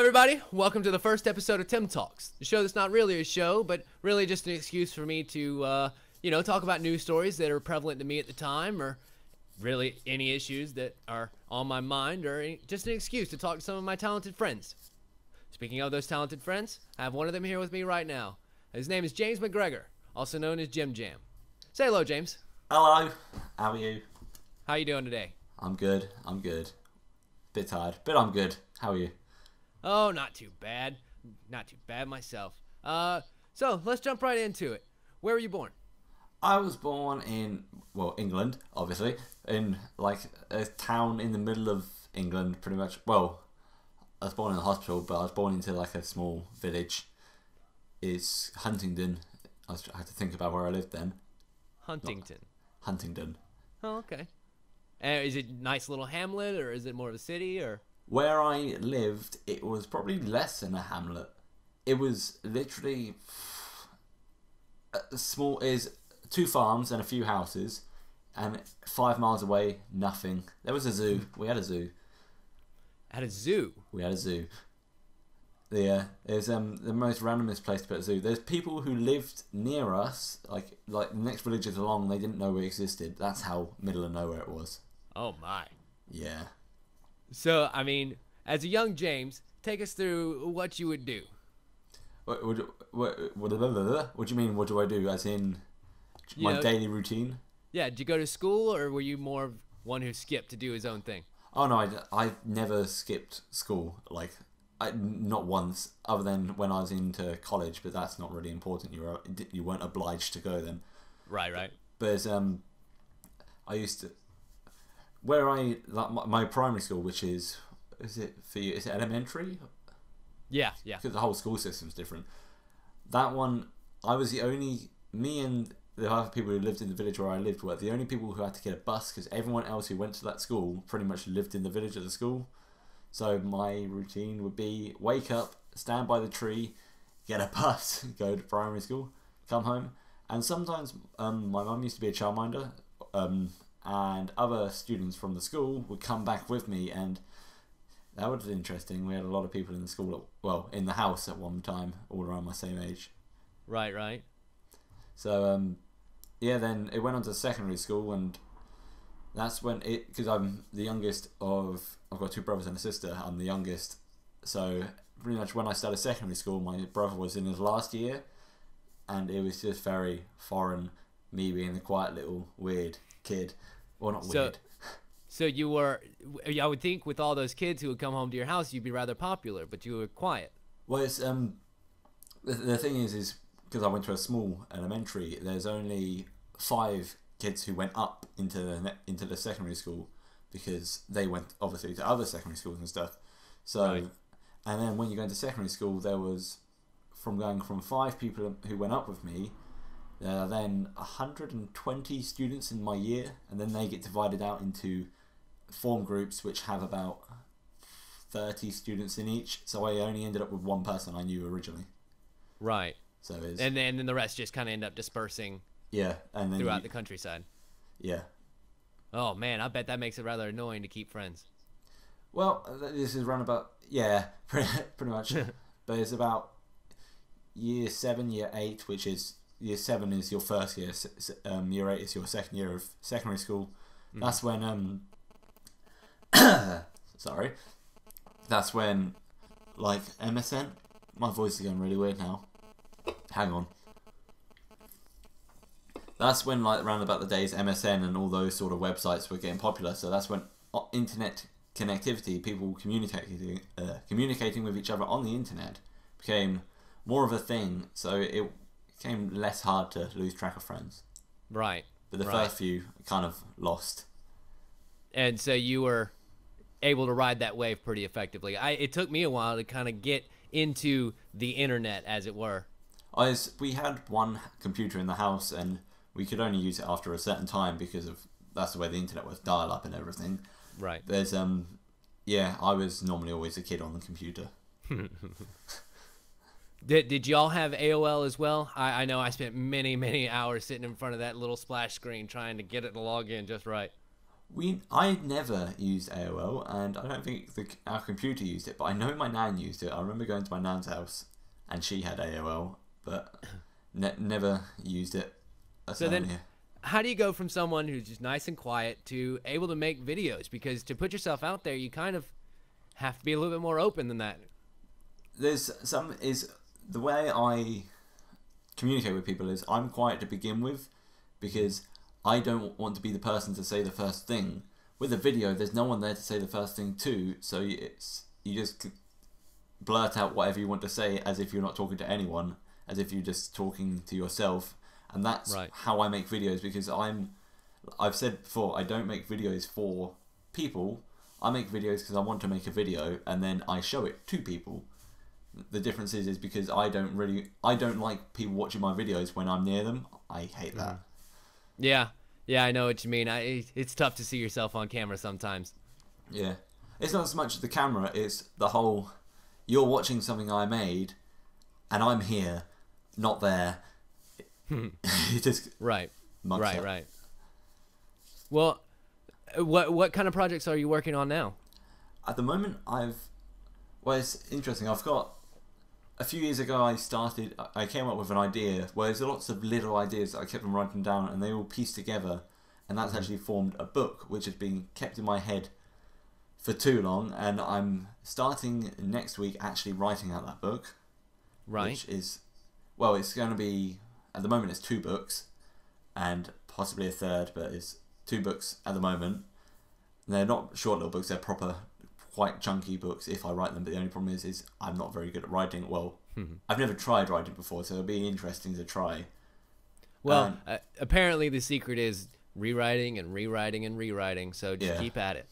everybody. Welcome to the first episode of Tim Talks, the show that's not really a show, but really just an excuse for me to, talk about news stories that are prevalent to me at the time, or really any issues that are on my mind, or just an excuse to talk to some of my talented friends. Speaking of those talented friends, I have one of them here with me right now. His name is James McGregor, also known as JimJam. Say hello, James. Hello. How are you? How you doing today? I'm good. Bit tired, but I'm good. How are you? Oh, not too bad. Not too bad myself. So let's jump right into it. Where were you born? I was born in, England, obviously. In, a town in the middle of England, pretty much. Well, I was born in a hospital, but I was born into, a small village. It's Huntingdon. I had to think about where I lived then. Huntington. Huntingdon. Oh, okay. Is it a nice little hamlet, or is it more of a city, or...? Where I lived, it was probably less than a hamlet. It was literally small. Is 2 farms and a few houses, and 5 miles away, nothing. There was a zoo. We had a zoo. At a zoo? We had a zoo. Yeah, it's the most randomest place to put a zoo. There's people who lived near us, like the next villages along. They didn't know we existed. That's how middle of nowhere it was. Oh my. Yeah. So, I mean, as a young James, take us through what you would do. What do you mean, what do I do? As in, my daily routine? Yeah, did you go to school, or were you more of one who skipped to do his own thing? Oh, no, I never skipped school. Not once, other than when I was into college, but that's not really important. You weren't obliged to go then. Right. But I used to... Where my primary school, which is it for you? Is it elementary? Yeah. Because the whole school system's different. That one, I was me and the other people who lived in the village where I lived were the only people who had to get a bus, because everyone else who went to that school pretty much lived in the village of the school. So my routine would be wake up, stand by the tree, get a bus, go to primary school, come home, and sometimes my mum used to be a childminder. And other students from the school would come back with me, and that was interesting. We had a lot of people in the school, in the house at one time, all around my same age. Right. So, then it went on to secondary school, and that's when because I'm the youngest I've got 2 brothers and a sister, I'm the youngest. So, pretty much when I started secondary school, my brother was in his last year, and it was just very foreign, me being the quiet little weird kid. Well, not weird. So you were, I would think with all those kids who would come home to your house, you'd be rather popular, but you were quiet. Well, it's, the thing is because I went to a small elementary, there's only 5 kids who went up into the secondary school, because they went, obviously, to other secondary schools and stuff. So, right. And then when you go into secondary school, there was, going from 5 people who went up with me, then 120 students in my year, and then they get divided out into form groups which have about 30 students in each. So I only ended up with 1 person I knew originally. Right. So and then the rest just kind of end up dispersing. Yeah, and then throughout the countryside. Yeah. Oh man, I bet that makes it rather annoying to keep friends. Well, this is around about pretty much. But it's about year 7, year 8, which is. Year 7 is your first year. Year 8 is your second year of secondary school. Mm. That's when sorry. That's when MSN. My voice is going really weird now. Hang on. That's when around about the days MSN and all those sort of websites were getting popular. So that's when internet connectivity, people communicating with each other on the internet, became more of a thing. So it became less hard to lose track of friends. Right. But the first few kind of lost. And so you were able to ride that wave pretty effectively. It took me a while to kind of get into the internet, as it were. We had 1 computer in the house, and we could only use it after a certain time because that's the way the internet was, dial-up and everything. Right. There's I was normally always a kid on the computer. Did y'all have AOL as well? I know I spent many hours sitting in front of that little splash screen trying to get it to log in just right. I never used AOL, and I don't think our computer used it, but I know my nan used it. I remember going to my nan's house, and she had AOL, but never used it. So then, how do you go from someone who's just nice and quiet to able to make videos? Because to put yourself out there, you kind of have to be a little bit more open than that. The way I communicate with people is I'm quiet to begin with, because I don't want to be the person to say the first thing. With a video, there's no one there to say the first thing to, so you just blurt out whatever you want to say as if you're not talking to anyone, as if you're just talking to yourself. And that's how I make videos, because I've said before, I don't make videos for people. I make videos because I want to make a video, and then I show it to people. The difference is because I don't like people watching my videos when I'm near them. I hate that. Yeah, I know what you mean. It's tough to see yourself on camera sometimes. Yeah. It's not as much the camera, it's the whole, you're watching something I made, and I'm here, not there. It just right. Well, what kind of projects are you working on now? At the moment, it's interesting. I've got, a few years ago I came up with an idea where there's lots of little ideas that I kept on writing down, and they all pieced together, and that's actually formed a book which has been kept in my head for too long, and I'm starting next week actually writing out that book. Right. Which is, well, it's going to be, at the moment it's 2 books, and possibly a third, but it's 2 books at the moment. And they're not short little books, they're proper, quite chunky books if I write them, but the only problem is I'm not very good at writing. Well, I've never tried writing before, so it'll be interesting to try. Well, apparently the secret is rewriting and rewriting and rewriting, so just keep at it.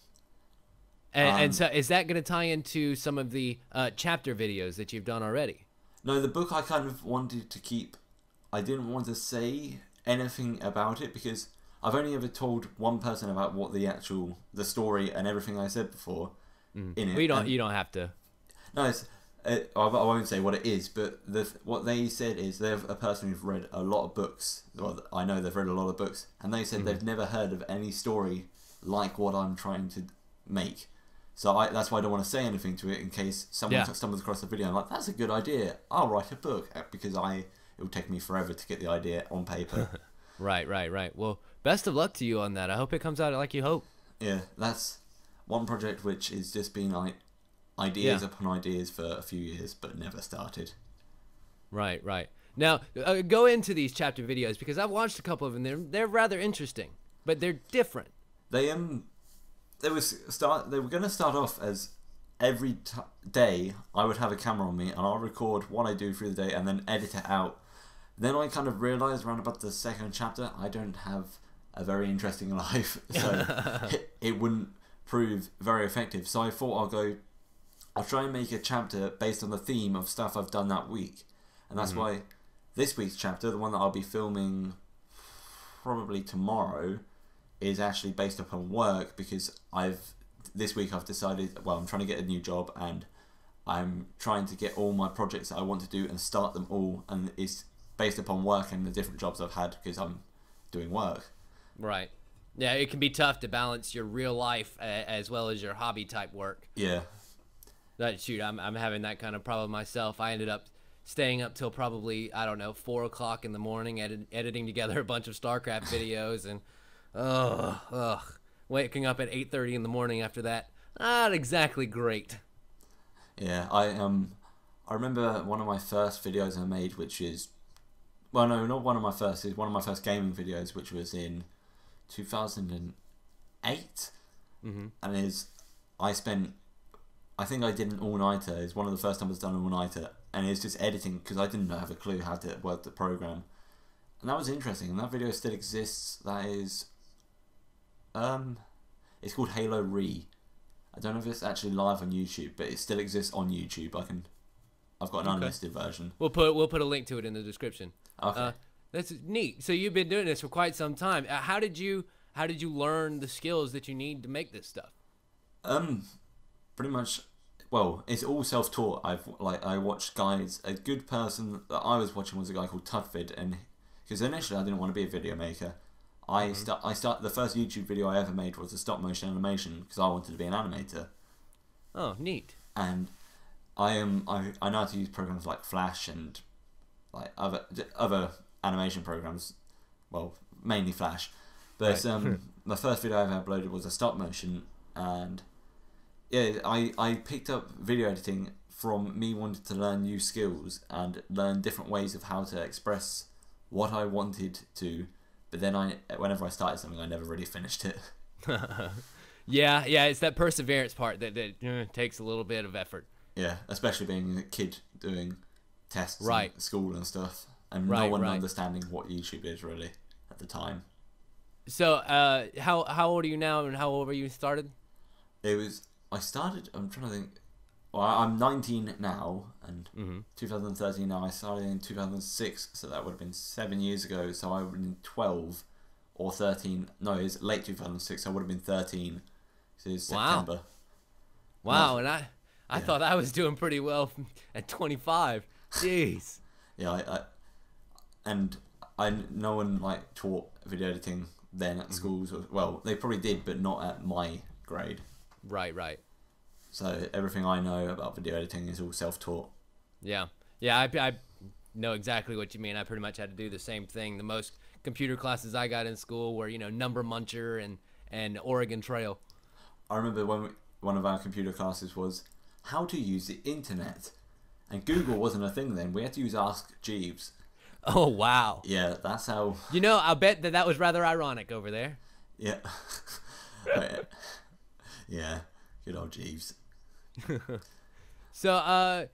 And so is that going to tie into some of the chapter videos that you've done already? No, the book I kind of wanted to keep, I didn't want to say anything about it, because I've only ever told one person about what the story and everything I said before in it. Well, you don't have to. No, I won't say what it is, but what they said is they're a person who's read a lot of books. Well, I know they've read a lot of books, and they said they've never heard of any story like what I'm trying to make. So that's why I don't want to say anything to it, in case someone stumbles across the video and I'm like, that's a good idea, I'll write a book, because it will take me forever to get the idea on paper. Right. Well, best of luck to you on that. I hope it comes out like you hope. Yeah, that's one project which has just been like ideas upon ideas for a few years, but never started. Right. Now, go into these chapter videos, because I've watched a couple of them. They're rather interesting, but they're different. They were going to start off as every day I would have a camera on me, and I'll record what I do through the day and then edit it out. Then I kind of realised around about the 2nd chapter I don't have a very interesting life, so it wouldn't prove very effective. So I thought I'll try and make a chapter based on the theme of stuff I've done that week. And that's why this week's chapter, the one that I'll be filming probably tomorrow, is actually based upon work, because this week I've decided, well, I'm trying to get a new job, and I'm trying to get all my projects that I want to do and start them all, and it's based upon work and the different jobs I've had, because I'm doing work. Right. Yeah, it can be tough to balance your real life as well as your hobby type work. Yeah. Shoot, I'm having that kind of problem myself. I ended up staying up till probably, 4 o'clock in the morning editing together a bunch of StarCraft videos, and waking up at 8:30 in the morning after that. Not exactly great. Yeah, I remember one of my first videos I made, which is, well, no, not one of my first. It's one of my first gaming videos, which was in 2008, and I think I did an all-nighter. It's one of the first times I've done an all-nighter, and it's just editing, because I didn't have a clue how to work the program, and that was interesting. And that video still exists. That is, it's called Halo Re. I don't know if it's actually live on YouTube, but it still exists on YouTube. I've got an unlisted version. We'll put a link to it in the description. Okay. That's neat. So you've been doing this for quite some time. How did you learn the skills that you need to make this stuff? Pretty much, well, it's all self-taught. I watched guides. A good person that I was watching was a guy called Tufvid, and because initially I didn't want to be a video maker, I start the first YouTube video I ever made was a stop motion animation because I wanted to be an animator. Oh, neat. And I know how to use programs like Flash and like other animation programs. Well, mainly Flash. But Right. the first video I ever uploaded was a stop motion, and yeah, I picked up video editing from me wanting to learn new skills and learn different ways of how to express what I wanted to. But then whenever I started something, I never really finished it. Yeah, it's that perseverance part that takes a little bit of effort. Yeah, especially being a kid doing tests Right. in school and stuff, and no Right, one right. understanding what YouTube is really at the time. So, how old are you now, and how old were you started? I started. I'm trying to think. Well, I'm 19 now, and 2013 now. I started in 2006, so that would have been 7 years ago. So I would have been 12 or 13. No, it's late 2006. I would have been 13. So it's September. Wow, and I thought I was doing pretty well at 25. Jeez. Yeah, no one like taught video editing then at schools. Well, they probably did, but not at my grade. Right. So everything I know about video editing is all self-taught. Yeah. I know exactly what you mean. I pretty much had to do the same thing. The most computer classes I got in school were, Number Muncher and Oregon Trail. I remember when one of our computer classes was how to use the internet, and Google wasn't a thing then. We had to use Ask Jeeves. Oh, wow. Yeah, that's how. I bet that was rather ironic over there. Yeah. Yeah, good old Jeeves. So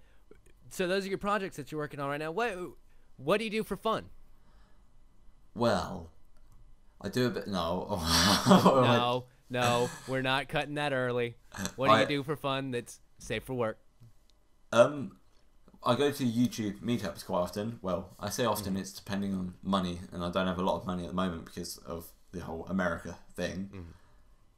those are your projects that you're working on right now. What do you do for fun? Well, I do a bit. No. No, we're not cutting that early. What do you do for fun that's safe for work? I go to YouTube meetups quite often. Well, I say often, it's depending on money, and I don't have a lot of money at the moment because of the whole America thing.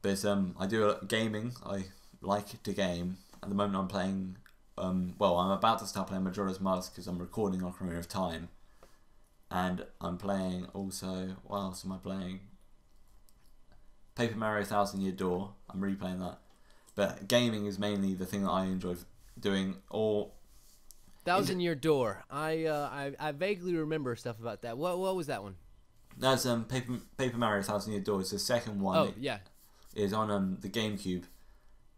But I do gaming. I like to game. At the moment I'm playing, I'm about to start playing Majora's Mask because I'm recording Ocarina of Time. And I'm playing also, what else am I playing? Paper Mario Thousand Year Door. I'm replaying that. But gaming is mainly the thing that I enjoy doing. Or Thousand Year Door. I vaguely remember stuff about that. What was that one? That's Paper Mario Thousand Year Door. It's the second one. Oh, yeah. It is on the GameCube,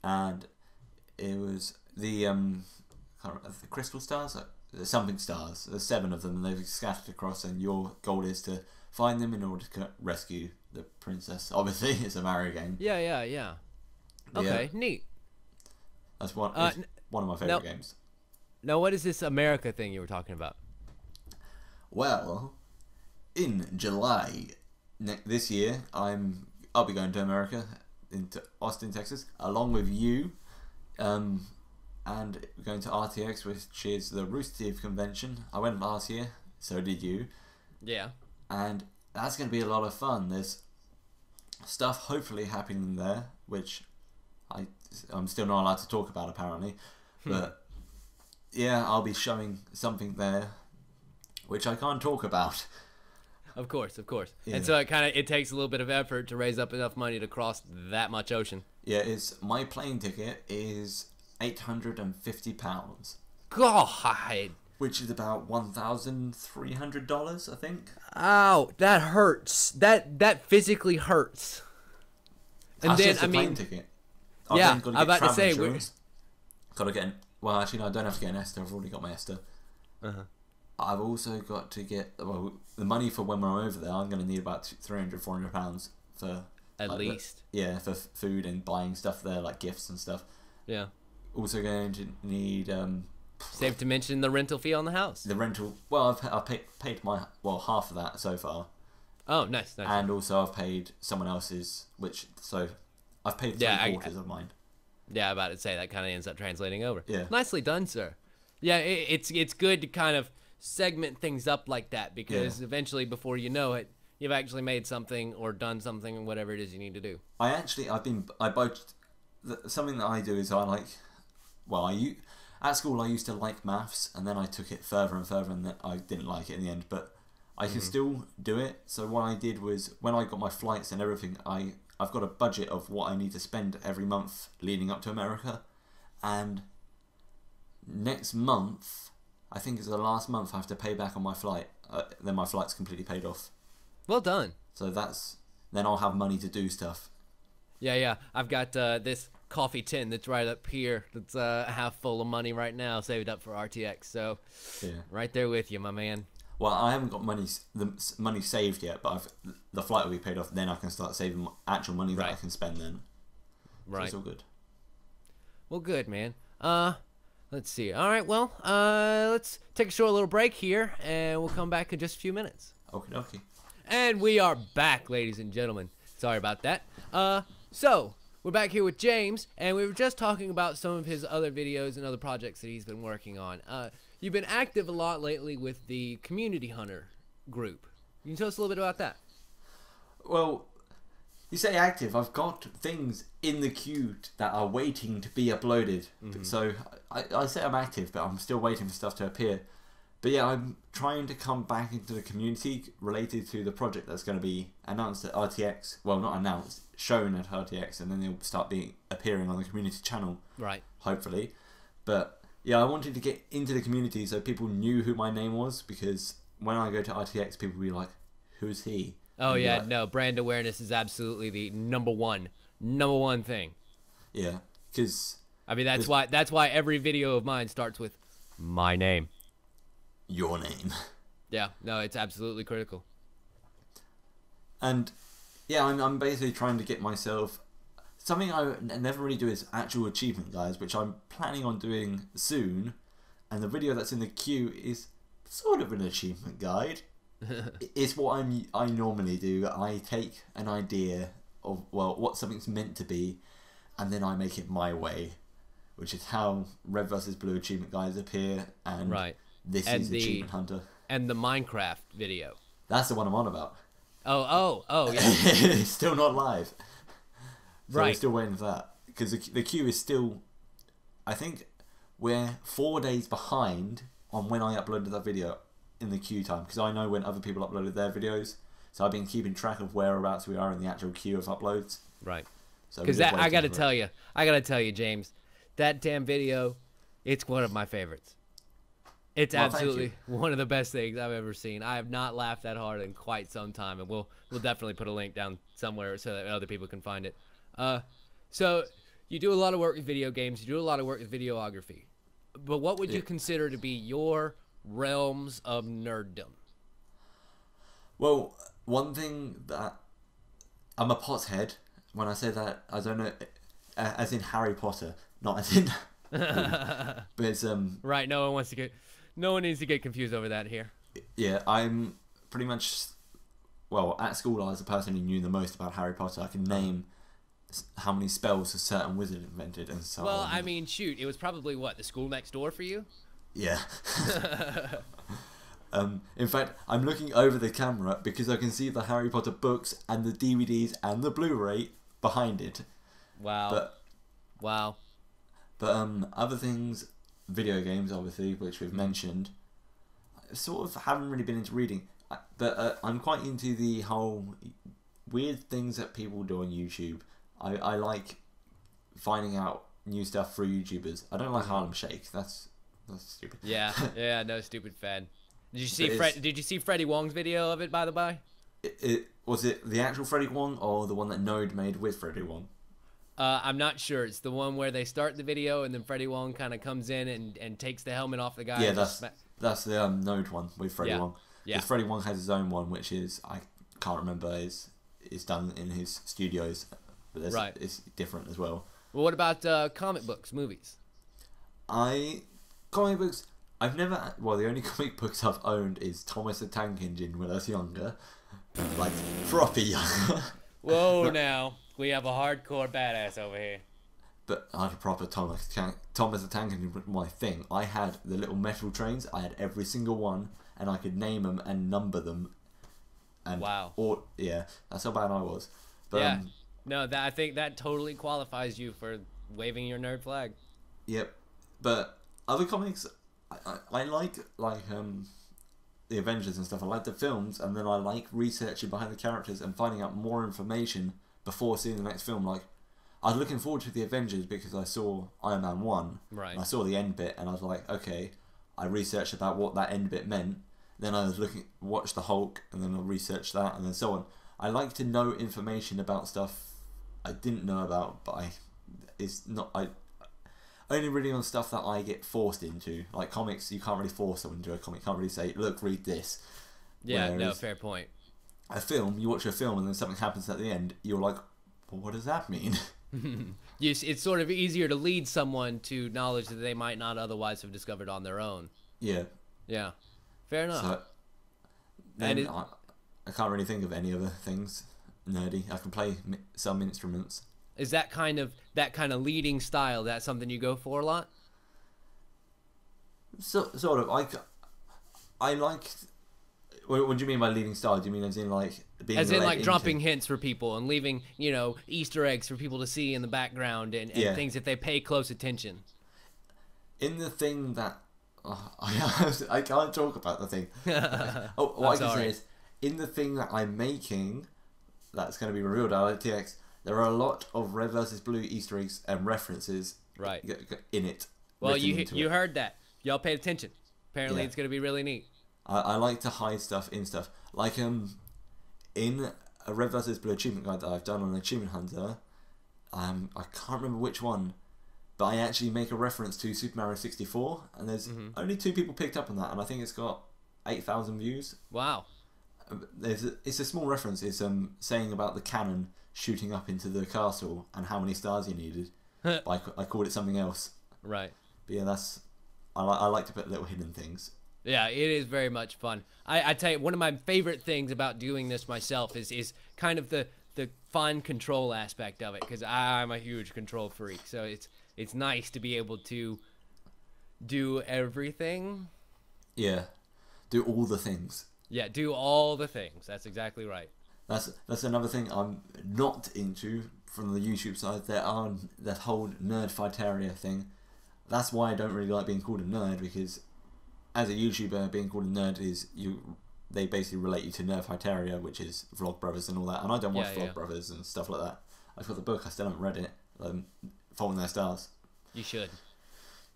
and it was the crystal stars, the something stars. There's 7 of them, and they've scattered across. And your goal is to find them in order to rescue the princess. Obviously, it's a Mario game. Yeah. Okay, neat. That's one of my favorite games. Now, what is this America thing you were talking about? Well, in July this year, I'll be going to America, into Austin, Texas, along with you, and we're going to RTX, which is the Rooster Teeth convention. I went last year, so did you. Yeah. And that's going to be a lot of fun. There's stuff hopefully happening there, which I'm still not allowed to talk about apparently, but yeah, I'll be showing something there, which I can't talk about. Of course. Yeah. And so it takes a little bit of effort to raise up enough money to cross that much ocean. Yeah, my plane ticket is £850. God. Which is about $1,300, I think. Ow, that hurts. That physically hurts. And that's then just a plane ticket. I'm about to say gotta get. Well, actually, no, I don't have to get an ESTA. I've already got my ESTA. I've also got to get the money for when we're over there. I'm going to need about £300-400 for at least. For food and buying stuff there, like gifts and stuff. Yeah. Also going to need. Safe to mention the rental fee on the house. The rental. Well, I've paid half of that so far. Oh, nice. And also I've paid someone else's, so I've paid 3/4 of mine. Yeah, about to say that kind of ends up translating over. Yeah. Nicely done, sir. Yeah, it's good to kind of segment things up like that because eventually, before you know it, you've actually made something or done something, whatever it is you need to do. Something that I do is at school I used to like maths, and then I took it further and further, and then I didn't like it in the end. But I can still do it. So what I did was, when I got my flights and everything, I've got a budget of what I need to spend every month leading up to America, and next month, I think it's the last month, I have to pay back on my flight. Then my flight's completely paid off. Well done. So then I'll have money to do stuff. Yeah. I've got this coffee tin that's right up here. That's half full of money right now, saved up for RTX. So, right there with you, my man. Well, I haven't got the money saved yet, but the flight will be paid off. Then I can start saving actual money that I can spend then. Right. So it's all good. Well, good, man. Let's see. All right, well, let's take a short little break here, and we'll come back in just a few minutes. Okie dokie. And we are back, ladies and gentlemen. Sorry about that. So, we're back here with James, and we were just talking about some of his other videos and other projects that he's been working on. You've been active a lot lately with the Community Hunter group. Can you tell us a little bit about that? Well, you say active. I've got things in the queue that are waiting to be uploaded. So I say I'm active, but I'm still waiting for stuff to appear. But yeah, I'm trying to come back into the community related to the project that's going to be announced at RTX. Well, not announced, shown at RTX, and then they'll start appearing on the community channel. Right. Hopefully. But yeah, I wanted to get into the community so people knew who my name was, because when I go to RTX, people will be like, "Who's he?" Oh yeah, no, brand awareness is absolutely the number one thing. Yeah, because I mean that's why every video of mine starts with my name. Your name. Yeah, no, it's absolutely critical. And yeah, I'm basically trying to get myself something I never really do is actual achievement guides, which I'm planning on doing soon. And the video that's in the queue is sort of an achievement guide. It's what I normally do. I take an idea of what something's meant to be, and then I make it my way, which is how Red vs Blue achievement guides appear. And this is Achievement Hunter. And the Minecraft video. That's the one I'm on about. Oh, yeah. It's still not live. So right. we're still waiting for that. Because the queue is still... I think we're 4 days behind on when I uploaded that video in the queue time. Because I know when other people uploaded their videos. So I've been keeping track of whereabouts we are in the actual queue of uploads. Right. Because I gotta tell you, James, that damn video, it's one of my favorites. It's absolutely one of the best things I've ever seen. I have not laughed that hard in quite some time, and we'll definitely put a link down somewhere so that other people can find it. So you do a lot of work with video games, you do a lot of work with videography, but what would you consider to be your realms of nerddom? Well, one thing that I'm a pothead. When I say that, I don't know, as in Harry Potter, not as in. But it's right. No one needs to get confused over that here. Yeah, I'm pretty much. Well, at school, I was the person who knew the most about Harry Potter. I can name how many spells a certain wizard invented and so on. Well, I mean, shoot, it was probably the school next door for you? Yeah. In fact, I'm looking over the camera because I can see the Harry Potter books and the DVDs and the Blu-ray behind it. Wow. But other things, video games, obviously, which we've mentioned, sort of haven't really been into reading. But I'm quite into the whole weird things that people do on YouTube. I like finding out new stuff through YouTubers. I don't like Harlem Shake. That's stupid. Yeah, no, stupid fan. Did you see Freddie Wong's video of it, by the by? Was it the actual Freddie Wong or the one that Node made with Freddie Wong? I'm not sure. It's the one where they start the video and then Freddie Wong kind of comes in and takes the helmet off the guy. Yeah, that's the Node one with Freddie Wong. Yeah. Freddie Wong has his own one, which is I can't remember. Is done in his studios, but it's different as well. Well, what about comic books, movies? Comic books. I've never. Well, the only comic books I've owned is Thomas the Tank Engine when I was younger, like proper younger. Whoa, now we have a hardcore badass over here. But I had a proper Thomas the Tank Engine was my thing. I had the little metal trains. I had every single one, and I could name them and number them. And wow. Yeah, that's how bad I was. But, yeah. No, I think that totally qualifies you for waving your nerd flag. the Avengers and stuff. I like the films, and then I like researching behind the characters and finding out more information before seeing the next film. Like, I was looking forward to the Avengers because I saw Iron Man 1. Right. And I saw the end bit, and I was like, okay, I researched about what that end bit meant. Then I was watched the Hulk, and then I researched that, and then so on. I like to know information about stuff I didn't know about, but I only really on stuff that I get forced into. Like comics, you can't really force someone into a comic. You can't really say, look, read this. Yeah, Whereas no, fair point. a film, you watch a film and then something happens at the end, you're like, well, what does that mean? It's sort of easier to lead someone to knowledge that they might not otherwise have discovered on their own. Yeah. Yeah, fair enough. So, then I can't really think of any other things nerdy. I can play some instruments. Is that kind of leading style? That's something you go for a lot? Sort of. I like. What do you mean by leading style? Do you mean as in like being as in like dropping hints for people and leaving Easter eggs for people to see in the background and things if they pay close attention? In the thing that I can't talk about the thing. What I can say is in the thing that I'm making, that's going to be revealed at TX. There are a lot of Red vs. Blue Easter eggs and references in it. Well, you heard that. Y'all paid attention. Apparently, it's going to be really neat. I like to hide stuff in stuff. Like in a Red vs. Blue achievement guide that I've done on Achievement Hunter, I can't remember which one, but I actually make a reference to Super Mario 64, and there's only 2 people picked up on that, and I think it's got 8,000 views. Wow. It's a small reference. It's saying about the cannon shooting up into the castle and how many stars you needed. I called it something else. Right. But yeah, I like to put little hidden things. Yeah, it is very much fun. I tell you, one of my favorite things about doing this myself is kind of the fun control aspect of it, because I'm a huge control freak. So it's nice to be able to do everything. Yeah, do all the things. Yeah, do all the things. That's exactly right. That's another thing I'm not into from the YouTube side. That whole nerd-fighteria thing. That's why I don't really like being called a nerd, because as a YouTuber, being called a nerd is they basically relate you to Nerdfighteria, which is Vlogbrothers and all that. And I don't watch Vlogbrothers and stuff like that. I've got the book, I still haven't read it. Fault in Their Stars. You should.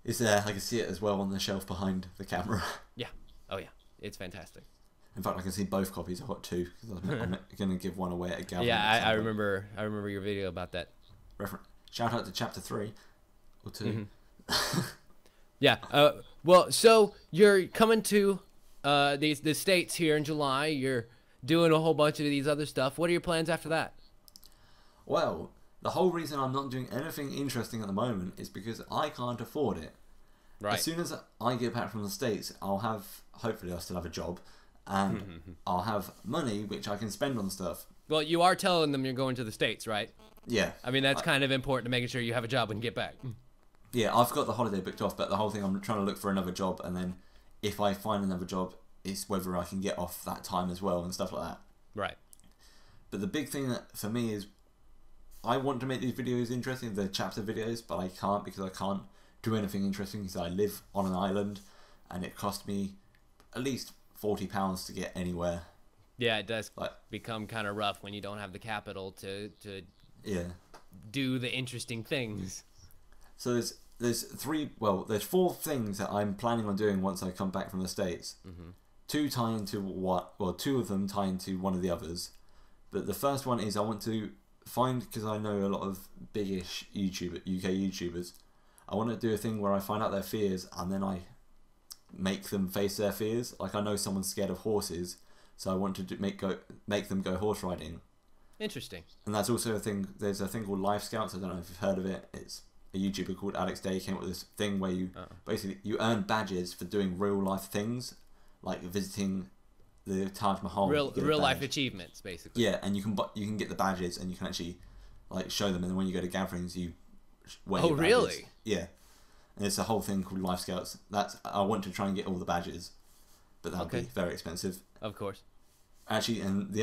It's there. I can see it as well on the shelf behind the camera. Yeah. Oh yeah. It's fantastic. In fact, I can see both copies. I've got 2 because I'm going to give one away at a gallery. Yeah, I remember your video about that. Shout out to chapter 3 or 2. Yeah. Well, so you're coming to the States here in July. You're doing a whole bunch of these other stuff. What are your plans after that? Well, the whole reason I'm not doing anything interesting at the moment is because I can't afford it. Right. As soon as I get back from the States, hopefully I'll still have a job, and I'll have money which I can spend on stuff. Well, you are telling them you're going to the States, right? Yeah. I mean, that's kind of important to making sure you have a job when you get back. Yeah, I've got the holiday booked off, but the whole thing, I'm trying to look for another job, and then if I find another job, it's whether I can get off that time as well and stuff like that. Right. But the big thing that for me is I want to make these videos interesting, the chapter videos, but I can't because I can't do anything interesting because I live on an island and it cost me at least £40 to get anywhere. Yeah, it does become kind of rough when you don't have the capital to do the interesting things. So there's 4 things that I'm planning on doing once I come back from the States. 2 tie into 2 of them tie into one of the others. But the first one is I want to find, because I know a lot of big-ish UK YouTubers, I want to do a thing where I find out their fears and then I make them face their fears. Like, I know someone's scared of horses, so I want to make them go horse riding. Interesting. And that's also a thing. There's a thing called Life Scouts. I don't know if you've heard of it. It's a YouTuber called Alex Day came up with this thing where you basically you earn badges for doing real life things, like visiting the Taj Mahal. Real life achievements, basically. Yeah, and you can get the badges and you can actually show them. And then when you go to gatherings, you wear your badges. Really? Yeah. And it's a whole thing called Life Scouts. I want to try and get all the badges, but that would be very expensive. Of course. Actually, and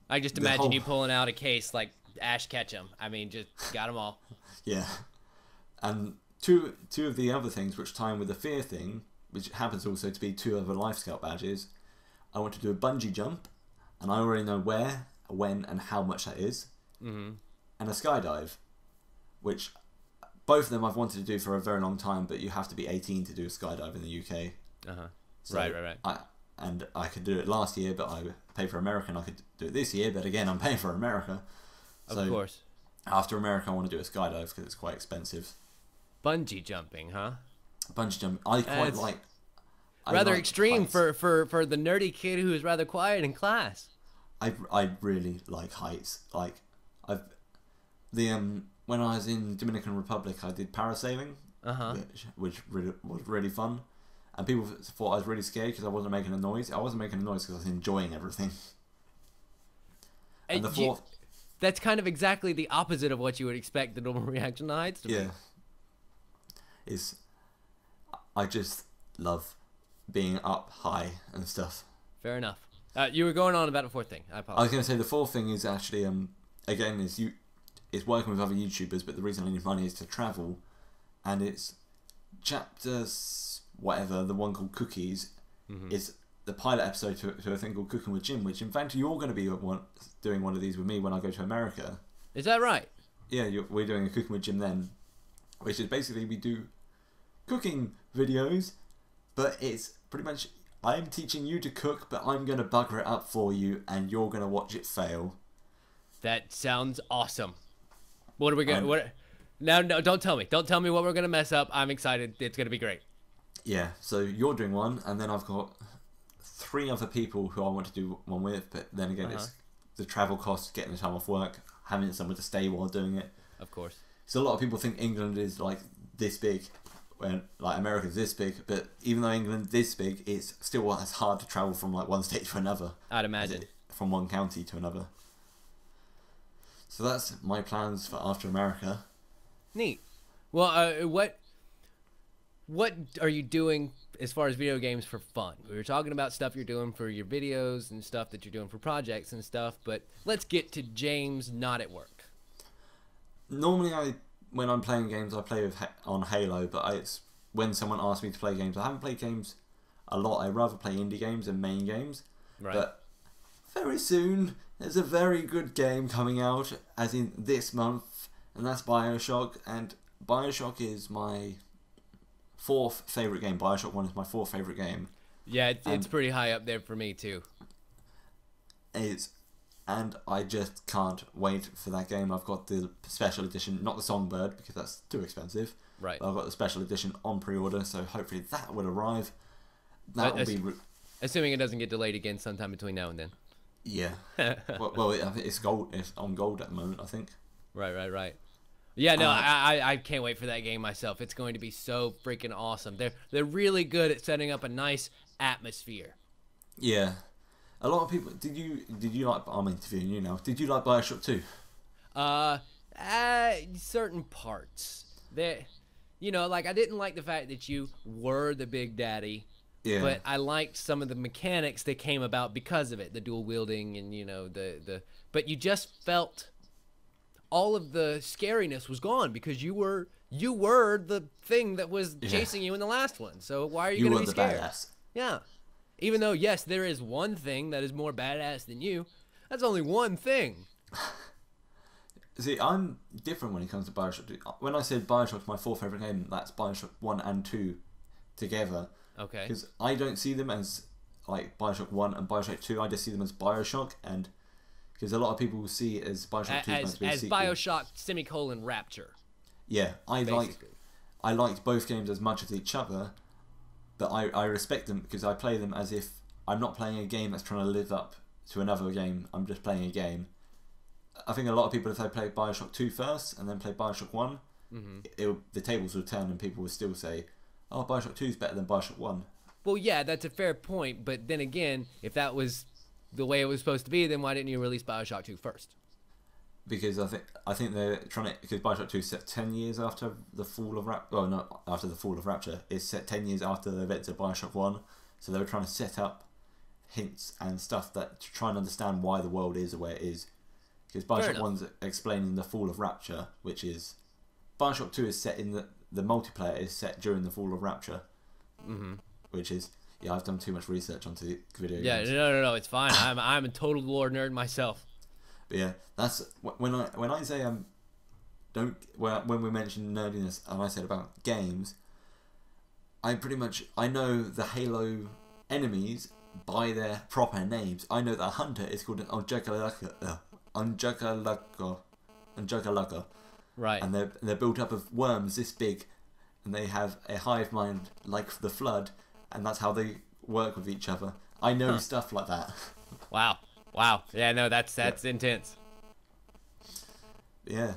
I just imagine you pulling out a case like Ash Ketchum. I mean, just got them all. Yeah. And two of the other things which tie in with the fear thing, which happens also to be 2 other Life Scout badges, I want to do a bungee jump, and I already know where, when, and how much that is, and a skydive, which both of them I've wanted to do for a very long time, but you have to be 18 to do a skydive in the UK. So right. I could do it last year, but I paid for America, and I could do it this year, but again, I'm paying for America. So of course. After America, I want to do a skydive because it's quite expensive. Bungee jumping, huh? Bungee jumping. I quite like... Rather like extreme heights. for the nerdy kid who is rather quiet in class. I really like heights. Like, when I was in Dominican Republic, I did parasailing, which was really fun. And people thought I was really scared because I wasn't making a noise. I wasn't making a noise because I was enjoying everything. And that's kind of exactly the opposite of what you would expect the normal reaction to heights to be. I just love being up high and stuff. Fair enough. You were going on about a fourth thing. I apologize. I was going to say the fourth thing is actually again is working with other YouTubers, but the reason I need money is to travel, and it's chapters whatever, the one called Cookies is the pilot episode to a thing called Cooking with Jim, which in fact you're going to be doing one of these with me when I go to America. Is that right? Yeah, we're doing a Cooking with Jim then, which is basically we do cooking videos, but it's pretty much I'm teaching you to cook, but I'm going to bugger it up for you, and you're going to watch it fail. That sounds awesome. What are we going to... No, don't tell me. Don't tell me what we're going to mess up. I'm excited. It's going to be great. Yeah, so you're doing one, and then I've got 3 other people who I want to do one with, but then again, it's the travel costs, getting the time off work, having somewhere to stay while doing it. Of course. So a lot of people think England is like this big, when like America's this big, but even though England's this big, it's still as hard to travel from like one state to another. I'd imagine. From one county to another. So that's my plans for after America. Neat. Well, what are you doing as far as video games for fun? We were talking about stuff you're doing for your videos and stuff that you're doing for projects and stuff, but let's get to James not at work. Normally, when I'm playing games, I play on Halo, but it's when someone asks me to play games. I haven't played games a lot. I rather play indie games than main games. Right. But very soon, there's a very good game coming out, as in this month, and that's BioShock. And BioShock is my 4th favourite game. BioShock 1 is my 4th favourite game. Yeah, it's pretty high up there for me, too. And I just can't wait for that game. I've got the special edition, not the Songbird, because that's too expensive. Right. But I've got the special edition on pre-order, so hopefully that will arrive. That will be... Assuming it doesn't get delayed again sometime between now and then. Yeah. well, it's gold. It's on gold at the moment, I think. Right. Yeah, no, I can't wait for that game myself. It's going to be so freaking awesome. They're really good at setting up a nice atmosphere. Yeah. A lot of people... Did you like... I'm interviewing you now. Did you like BioShock 2? Certain parts. Like, I didn't like the fact that you were the Big Daddy. Yeah. But I liked some of the mechanics that came about because of it. The dual wielding and, But you just felt... all of the scariness was gone because you were the thing that was chasing you in the last one. So why are you going to be scared? Badass. Yeah. Even though, yes, there is one thing that is more badass than you, that's only one thing. See, I'm different when it comes to BioShock. When I said BioShock's my 4th favourite game, that's BioShock 1 and 2 together. Okay. Because I don't see them as like BioShock 1 and BioShock 2, I just see them as BioShock, and because a lot of people see it as BioShock 2 as BioShock Rapture. Yeah, I liked both games as much as each other, but I respect them because I play them as if I'm not playing a game that's trying to live up to another game. I'm just playing a game. I think a lot of people, if they play BioShock 2 first and then play BioShock 1, the tables will turn and people will still say, oh, BioShock 2 is better than BioShock 1. Well, yeah, that's a fair point, but then again, if that was the way it was supposed to be, then why didn't you release BioShock 2 first? Because I think they're trying to... Because BioShock 2 is set 10 years after the fall of Rapture... Well, not after the fall of Rapture. It's set 10 years after the events of BioShock 1. So they were trying to set up hints and stuff that to try and understand why the world is the way it is. Because BioShock 1's explaining the fall of Rapture, which is... BioShock 2 is set in the multiplayer is set during the fall of Rapture. Mm-hmm. Which is... Yeah, I've done too much research onto video Yeah, games. no, it's fine. I'm a total lore nerd myself. But yeah, that's when I say when we mentioned nerdiness and I said about games, I know the Halo enemies by their proper names. I know that Hunter is called an Unjugalugger, Right. and they're built up of worms this big, and they have a hive mind like the Flood, and that's how they work with each other. I know stuff like that. Wow. Yeah, no, that's intense. Yeah.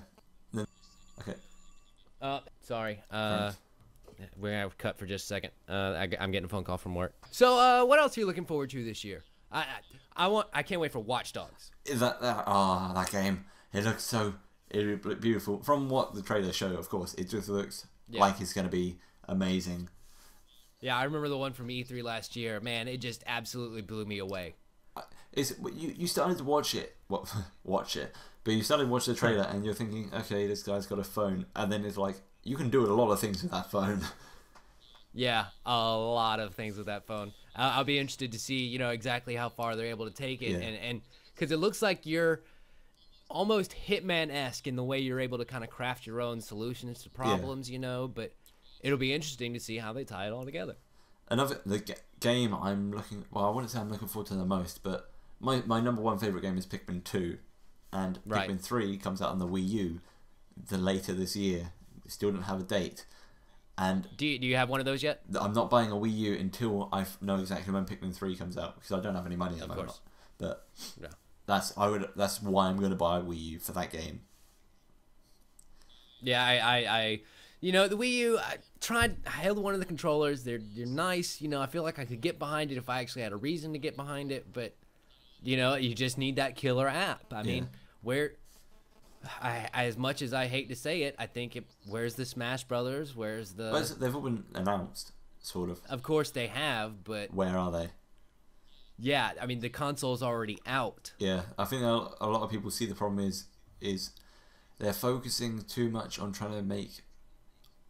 Then, okay. Sorry. Right. We're gonna cut for just a second. I'm getting a phone call from work. So, what else are you looking forward to this year? I can't wait for Watch Dogs. Is that game? It looks so beautiful. From what the trailer show, of course, it just looks like it's gonna be amazing. Yeah, I remember the one from E3 last year. Man, it just absolutely blew me away. You started to watch it, but you started to watch the trailer and you're thinking, okay, this guy's got a phone, and then it's like you can do a lot of things with that phone. Yeah, a lot of things with that phone. I'll be interested to see, exactly how far they're able to take it, and because it looks like you're almost Hitman-esque in the way you're able to kind of craft your own solutions to problems, but it'll be interesting to see how they tie it all together. The game I'm looking... Well, I wouldn't say I'm looking forward to the most, but my number one favourite game is Pikmin 2. And Pikmin 3 comes out on the Wii U later this year. We still don't have a date. And do you have one of those yet? I'm not buying a Wii U until I know exactly when Pikmin 3 comes out, because I don't have any money at the moment. But that's why I'm going to buy a Wii U, for that game. Yeah, I the Wii U, I held one of the controllers. They're nice. I feel like I could get behind it if I actually had a reason to get behind it. But, you just need that killer app. I mean, as much as I hate to say it, I think where's the Smash Brothers? Where's the... Well, they've all been announced, sort of. Of course they have, but... Where are they? Yeah, I mean, the console's already out. Yeah, I think a lot of people see the problem is they're focusing too much on trying to make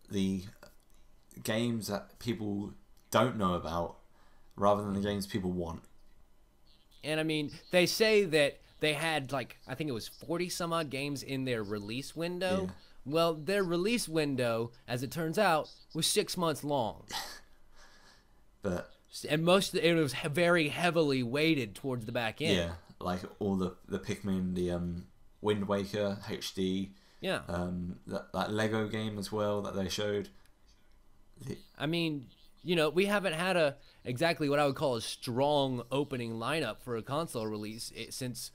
the games that people don't know about rather than the games people want. And I mean, they say that they had I think it was 40 some odd games in their release window. Yeah. Well, their release window, as it turns out, was 6 months long. And it was very heavily weighted towards the back end. Yeah, like all the Pikmin, the Wind Waker HD. Yeah. That Lego game as well that they showed. I mean, we haven't had exactly what I would call a strong opening lineup for a console release since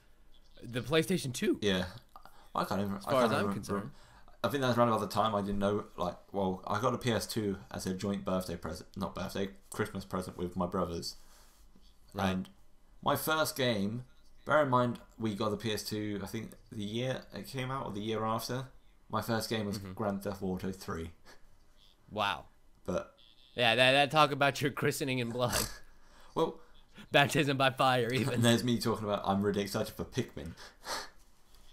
the PlayStation 2. Yeah. I can't even... As far as I'm concerned. I think that's around about the time I didn't know, I got a PS2 as a joint Christmas present with my brothers. Right. And my first game, bear in mind, we got the PS2, I think the year it came out or the year after. My first game was Grand Theft Auto 3. Wow. But... Yeah, that talk about your christening in blood. Well... Baptism by fire, even. And there's me talking about I'm really excited for Pikmin.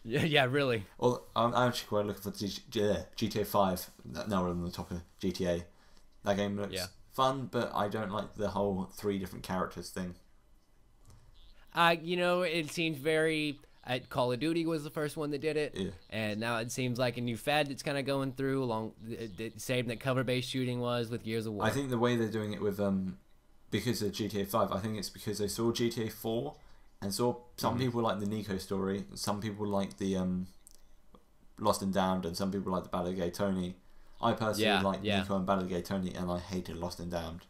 Yeah, really. Well, I'm actually quite looking for GTA 5. Now we're on the top of GTA. That game looks fun, but I don't like the whole 3 different characters thing. It seems very... Call of Duty was the first one that did it, and now it seems like a new fad that's kind of going through along the same that cover-based shooting was with Gears of War. I think the way they're doing it with because of GTA 5, I think it's because they saw GTA 4 and saw some people like the Nico story, some people like the Lost and Damned, and some people like the Battle of Gay Tony. I personally like Nico and Battle of Gay Tony, and I hated Lost and Damned.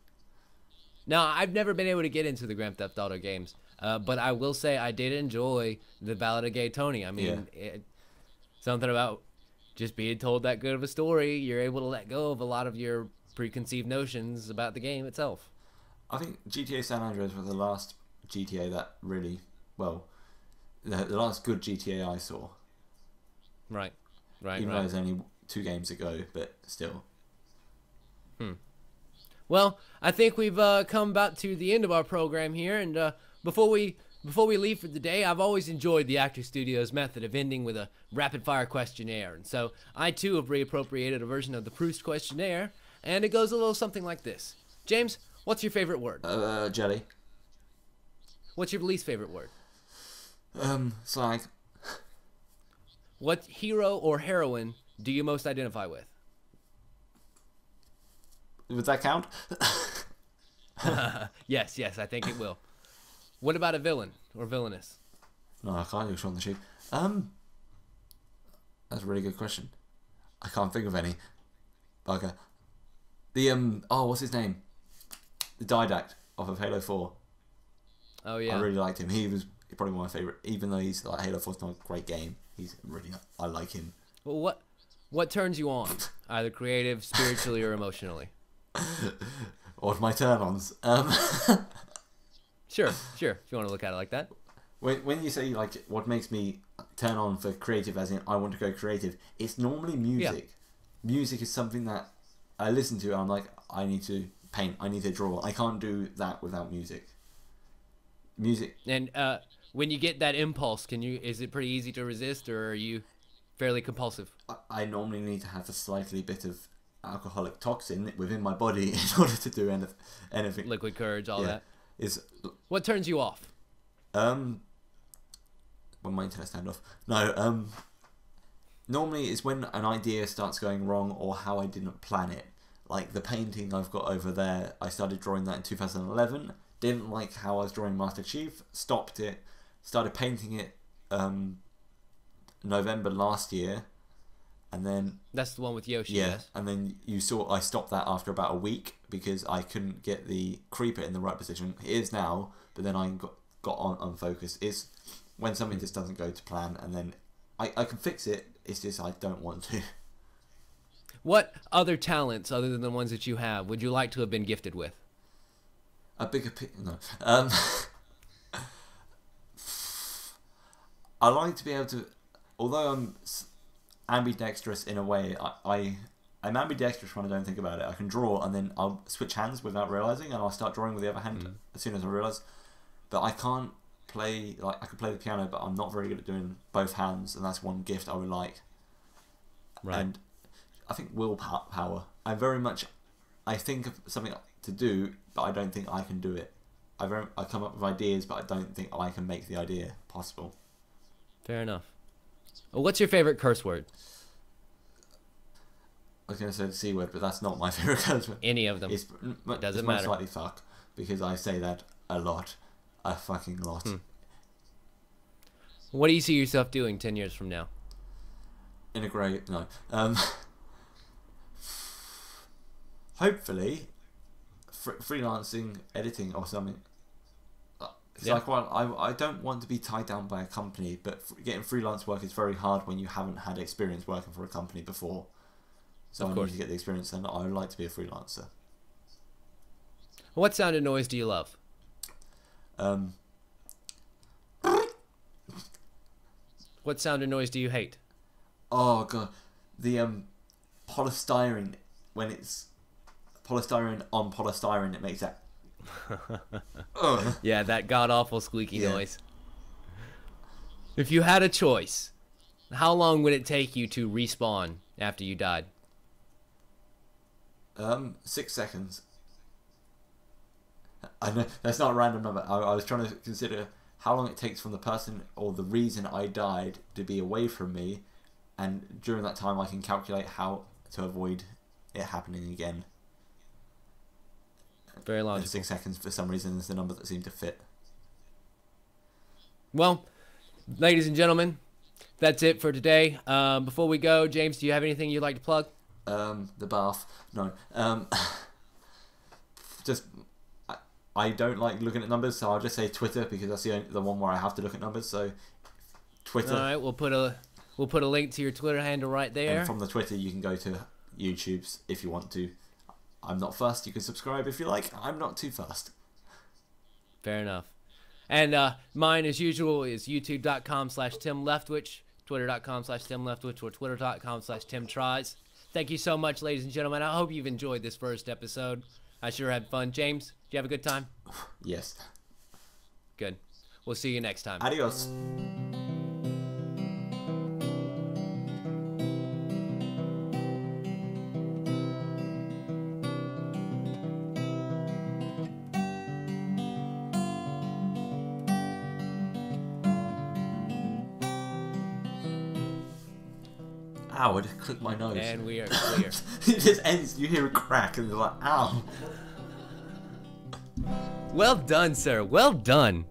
Now, I've never been able to get into the Grand Theft Auto games, but I will say I did enjoy the Ballad of Gay Tony. I mean, something about just being told that good of a story, you're able to let go of a lot of your preconceived notions about the game itself. I think GTA San Andreas was the last GTA that really, the last good GTA I saw. Right. Even though it was only 2 games ago, but still. Well, I think we've come about to the end of our program here, and before we leave for the day, I've always enjoyed the Actor Studios method of ending with a rapid-fire questionnaire, and so I too have reappropriated a version of the Proust questionnaire, and it goes a little something like this. James, What's your favorite word? Jelly. What's your least favorite word? Slag. What hero or heroine do you most identify with? Would that count? Yes, I think it will. What about a villain or villainess? No, I can't do Shaun the Sheep. That's a really good question. I can't think of any. Bugger. The what's his name? The Didact of Halo 4. Oh yeah. I really liked him. He was probably my favourite, even though he's like Halo 4's not a great game. He's really, I like him. Well, what turns you on, either creative, spiritually, or emotionally? Or my turn-ons. Sure. If you want to look at it like that. When you say like what makes me turn on for creative, as in I want to go creative, it's normally music. Yeah. Music is something that I listen to and I'm like, I need to paint, I need to draw. I can't do that without music. Music. And when you get that impulse, is it pretty easy to resist, or are you fairly compulsive? I normally need to have a slightly bit of alcoholic toxin within my body in order to do anything. Liquid courage, all that. What turns you off? When my internet's turned off. No, normally it's when an idea starts going wrong or how I didn't plan it. Like the painting I've got over there, I started drawing that in 2011. Didn't like how I was drawing Master Chief. Stopped it. Started painting it November last year. And then... That's the one with Yoshi, yeah, yes? And then you saw I stopped that after about a week because I couldn't get the creeper in the right position. It is now, but then I got on unfocused. It's when something just doesn't go to plan, and then I can fix it. It's just I don't want to. What other talents, other than the ones that you have, would you like to have been gifted with? A bigger no. I like to be able to, although I'm ambidextrous in a way, I'm ambidextrous when I don't think about it. I can draw and then I'll switch hands without realizing, and I'll start drawing with the other hand as soon as I realize. But I can't play, like I can play the piano, but I'm not very good at doing both hands, and that's one gift I would like. Right. And I think willpower. I think of something to do, but I don't think I can do it. I come up with ideas, but I don't think I can make the idea possible. Fair enough. Well, what's your favorite curse word? I was going to say the C word, but that's not my favorite curse word. Any of them. It's matter. most likely fuck, because I say that a lot. A fucking lot. What do you see yourself doing 10 years from now? In a grave... No. Hopefully, freelancing, editing or something. Yeah. I don't want to be tied down by a company, but getting freelance work is very hard when you haven't had experience working for a company before. So I need to get the experience, and I would like to be a freelancer. What sound and noise do you love? What sound and noise do you hate? Oh god, the polystyrene, when it's polystyrene on polystyrene, it makes that. Yeah, that god awful squeaky noise. If you had a choice, how long would it take you to respawn after you died? 6 seconds. I know that's not a random number. I was trying to consider how long it takes from the person or the reason I died to be away from me, and during that time I can calculate how to avoid it happening again. Very logical. 6 seconds for some reason is the number that seemed to fit. Well, ladies and gentlemen, that's it for today. Before we go, James, do you have anything you'd like to plug? The bath. No. Just I don't like looking at numbers, so I'll just say Twitter because that's the one where I have to look at numbers. So Twitter. All right, we'll put a link to your Twitter handle right there. And from the Twitter, you can go to YouTube's if you want to. I'm not fussed. You can subscribe if you like. I'm not too fussed. Fair enough. And mine, as usual, is youtube.com/Tim Leftwich, twitter.com/Tim Leftwich, or twitter.com/Tim Tries. Thank you so much, ladies and gentlemen. I hope you've enjoyed this first episode. I sure had fun. James, did you have a good time? Yes. Good. We'll see you next time. Adios. ow, I just clicked my nose. And we are clear. It just ends, you hear a crack and you're like, ow. Well done, sir. Well done.